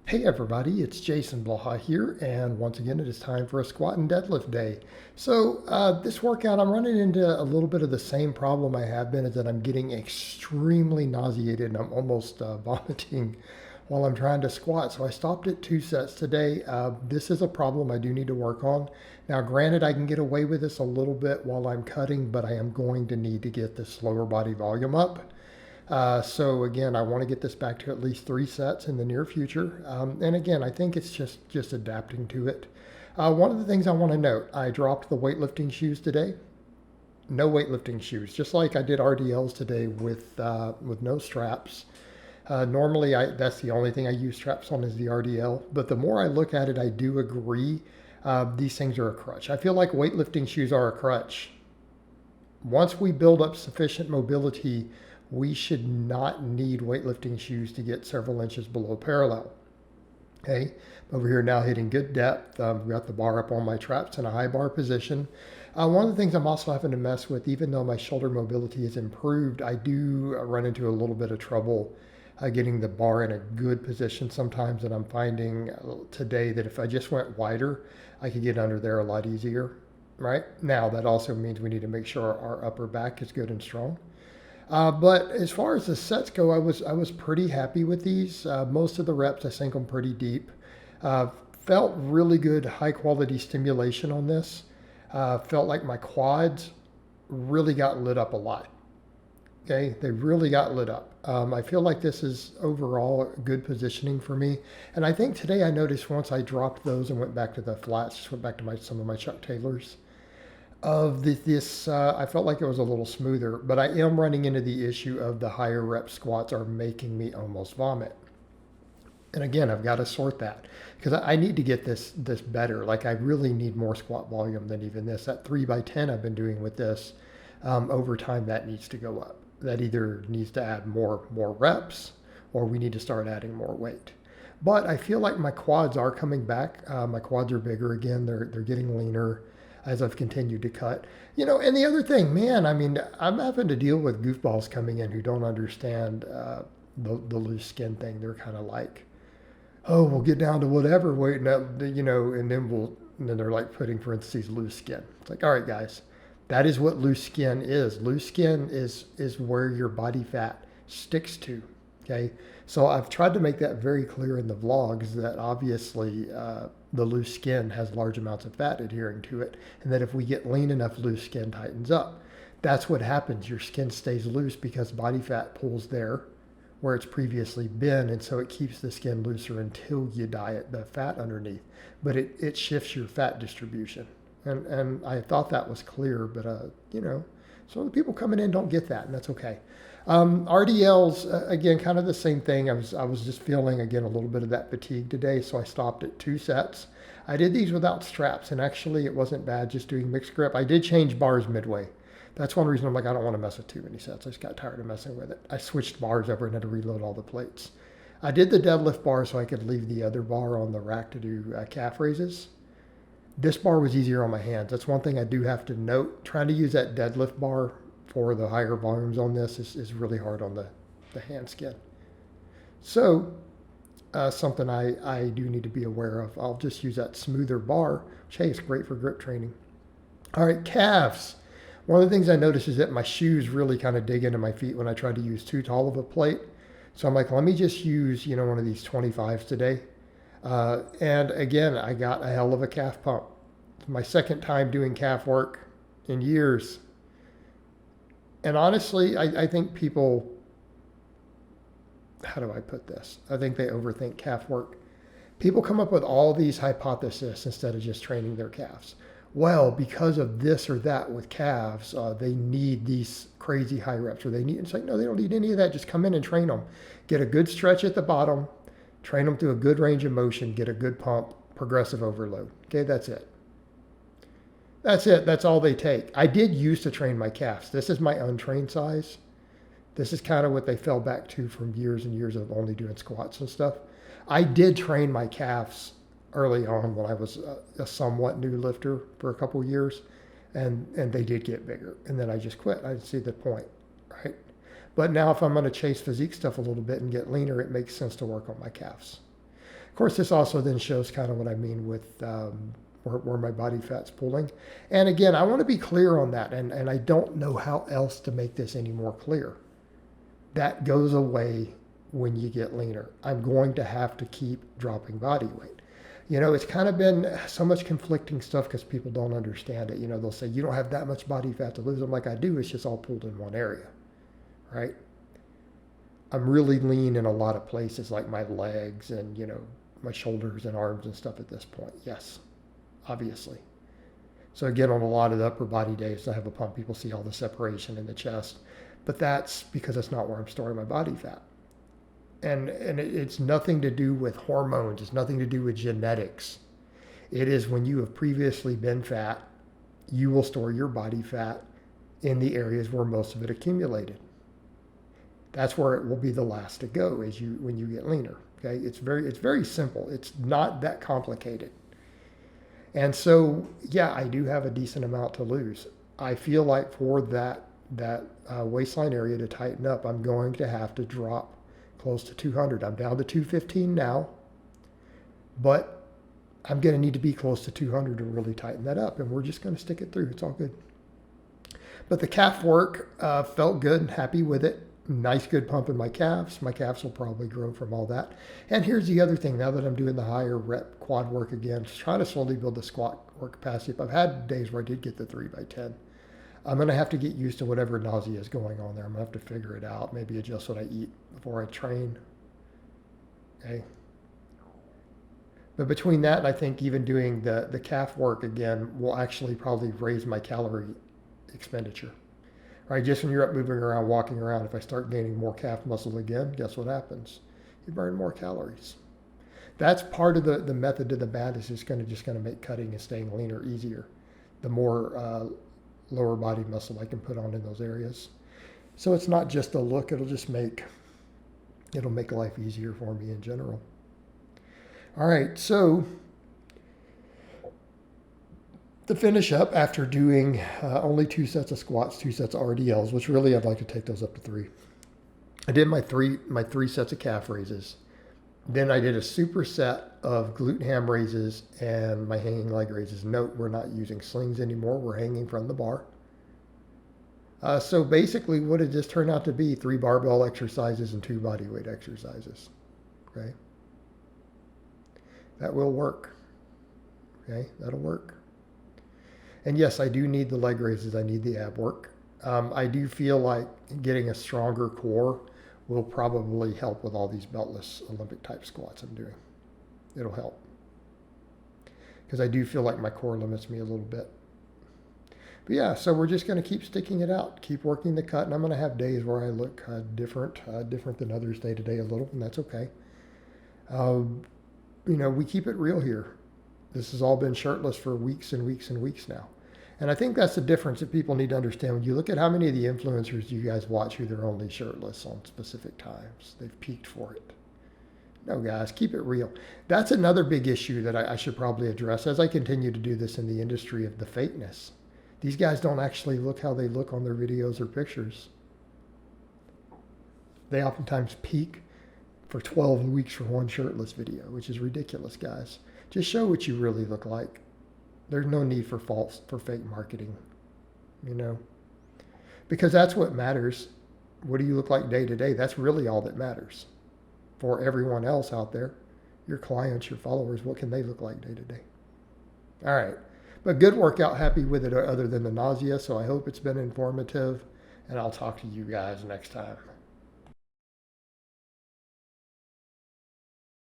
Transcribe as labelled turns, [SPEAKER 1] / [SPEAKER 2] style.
[SPEAKER 1] Hey everybody, it's Jason Blaha here, and once again it is time for a squat and deadlift day. This workout, I'm running into a little bit of the same problem I have been, is that I'm getting extremely nauseated and I'm almost vomiting while I'm trying to squat. So I stopped at 2 sets today. This is a problem I do need to work on. Now granted, I can get away with this a little bit while I'm cutting, but I am going to need to get this lower body volume up. So again, I want to get this back to at least 3 sets in the near future. And again, I think it's just adapting to it. One of the things I want to note, I dropped the weightlifting shoes today. No weightlifting shoes, just like I did RDLs today with no straps. Normally, that's the only thing I use straps on is the RDL. But the more I look at it, I do agree these things are a crutch. I feel like weightlifting shoes are a crutch. Once we build up sufficient mobility, we should not need weightlifting shoes to get several inches below parallel. Okay, over here now hitting good depth. We've got the bar up on my traps in a high bar position. One of the things I'm also having to mess with, even though my shoulder mobility is improved, I do run into a little bit of trouble getting the bar in a good position sometimes. And I'm finding today that if I just went wider, I could get under there a lot easier. Right now, that also means we need to make sure our upper back is good and strong. But as far as the sets go, I was pretty happy with these. Most of the reps, I sank them pretty deep. Uh, Felt really good, high quality stimulation on this. Felt like my quads really got lit up a lot. Okay, they really got lit up. I feel like this is overall good positioning for me. And I think today I noticed once I dropped those and went back to the flats, just went back to some of my Chuck Taylors I felt like it was a little smoother, but I am running into the issue of the higher rep squats are making me almost vomit. And again, I've got to sort that because I need to get this better. Like I really need more squat volume than even this. That 3x10 I've been doing with this, over time that needs to go up. That either needs to add more reps, or we need to start adding more weight. But I feel like my quads are coming back. My quads are bigger again. They're getting leaner as I've continued to cut. And the other thing, man, I mean, I'm having to deal with goofballs coming in who don't understand the loose skin thing. They're kind of like, oh, we'll get down to whatever weight, and then they're like putting parentheses loose skin. It's like, all right, guys, that is what loose skin is. Loose skin is where your body fat sticks to. Okay, so I've tried to make that very clear in the vlogs that obviously the loose skin has large amounts of fat adhering to it, and that if we get lean enough, loose skin tightens up. That's what happens. Your skin stays loose because body fat pulls there where it's previously been, and so it keeps the skin looser until you diet the fat underneath. But it shifts your fat distribution, and I thought that was clear, but some of the people coming in don't get that, and that's okay. RDLs, again, kind of the same thing. I was just feeling, again, a little bit of that fatigue today, so I stopped at 2 sets. I did these without straps, and actually it wasn't bad just doing mixed grip. I did change bars midway. That's one reason I'm like, I don't want to mess with too many sets. I just got tired of messing with it. I switched bars over and had to reload all the plates. I did the deadlift bar so I could leave the other bar on the rack to do calf raises. This bar was easier on my hands. That's one thing I do have to note. Trying to use that deadlift bar for the higher volumes on this is really hard on the hand skin. So something I do need to be aware of. I'll just use that smoother bar, which, hey, it's great for grip training. All right, calves. One of the things I noticed is that my shoes really kind of dig into my feet when I try to use too tall of a plate. So I'm like, let me just use, one of these 25s today. And again, I got a hell of a calf pump. It's my second time doing calf work in years. And honestly, I think people, how do I put this? I think they overthink calf work. People come up with all these hypotheses instead of just training their calves. Well, because of this or that with calves, they need these crazy high reps, or it's like, no, they don't need any of that. Just come in and train them. Get a good stretch at the bottom, train them through a good range of motion, get a good pump, progressive overload. Okay, that's it. That's it. That's all they take. I did used to train my calves. This is my untrained size. This is kind of what they fell back to from years and years of only doing squats and stuff. I did train my calves early on when I was a somewhat new lifter for a couple of years, and they did get bigger. And then I just quit. I didn't see the point, right? But now if I'm going to chase physique stuff a little bit and get leaner, it makes sense to work on my calves. Of course, this also then shows kind of what I mean with where my body fat's pulling. And again, I want to be clear on that, and I don't know how else to make this any more clear. That goes away when you get leaner. I'm going to have to keep dropping body weight. You know, it's kind of been so much conflicting stuff because people don't understand it. You know, they'll say, you don't have that much body fat to lose. I'm like, I do. It's just all pulled in one area, right? I'm really lean in a lot of places, like my legs and, you know, my shoulders and arms and stuff at this point. Yes, obviously. So again, on a lot of the upper body days, I have a pump. People see all the separation in the chest, but that's because that's not where I'm storing my body fat. And it's nothing to do with hormones. It's nothing to do with genetics. It is when you have previously been fat, you will store your body fat in the areas where most of it accumulated. That's where it will be the last to go when you get leaner. Okay, it's very simple. It's not that complicated. And so, yeah, I do have a decent amount to lose. I feel like for that waistline area to tighten up, I'm going to have to drop close to 200. I'm down to 215 now, but I'm going to need to be close to 200 to really tighten that up, and we're just going to stick it through. It's all good. But the calf work felt good, happy with it. Nice, good pump in my calves. My calves will probably grow from all that. And here's the other thing. Now that I'm doing the higher rep quad work again, just trying to slowly build the squat work capacity. I've had days where I did get the 3x10. I'm going to have to get used to whatever nausea is going on there. I'm going to have to figure it out, maybe adjust what I eat before I train. Okay. But between that and I think even doing the calf work again will actually probably raise my calorie expenditure. Right, just when you're up moving around, walking around, if I start gaining more calf muscle again, guess what happens? You burn more calories. That's part of the method to the madness. Is going to make cutting and staying leaner easier. The more lower body muscle I can put on in those areas. So it's not just a look, it'll make life easier for me in general. All right, so to finish up, after doing only 2 sets of squats, 2 sets of RDLs, which really I'd like to take those up to 3. I did my three sets of calf raises. Then I did a superset of glute ham raises and my hanging leg raises. Note, we're not using slings anymore. We're hanging from the bar. So basically what it just turned out to be 3 barbell exercises and 2 body weight exercises. Okay. That will work. Okay, that'll work. And yes, I do need the leg raises. I need the ab work. I do feel like getting a stronger core will probably help with all these beltless Olympic type squats I'm doing. It'll help. Because I do feel like my core limits me a little bit. But yeah, so we're just going to keep sticking it out, keep working the cut, and I'm going to have days where I look different than others day to day a little, and that's okay. We keep it real here. This has all been shirtless for weeks and weeks and weeks now. And I think that's the difference that people need to understand. When you look at how many of the influencers you guys watch who they're only shirtless on specific times, they've peaked for it. No, guys, keep it real. That's another big issue that I should probably address as I continue to do this in the industry of the fakeness. These guys don't actually look how they look on their videos or pictures. They oftentimes peak for 12 weeks for one shirtless video, which is ridiculous, guys. Just show what you really look like. There's no need for fake marketing, because that's what matters. What do you look like day to day? That's really all that matters. For everyone else out there, your clients, your followers, what can they look like day to day? All right. But good workout, happy with it other than the nausea. So I hope it's been informative, and I'll talk to you guys next time.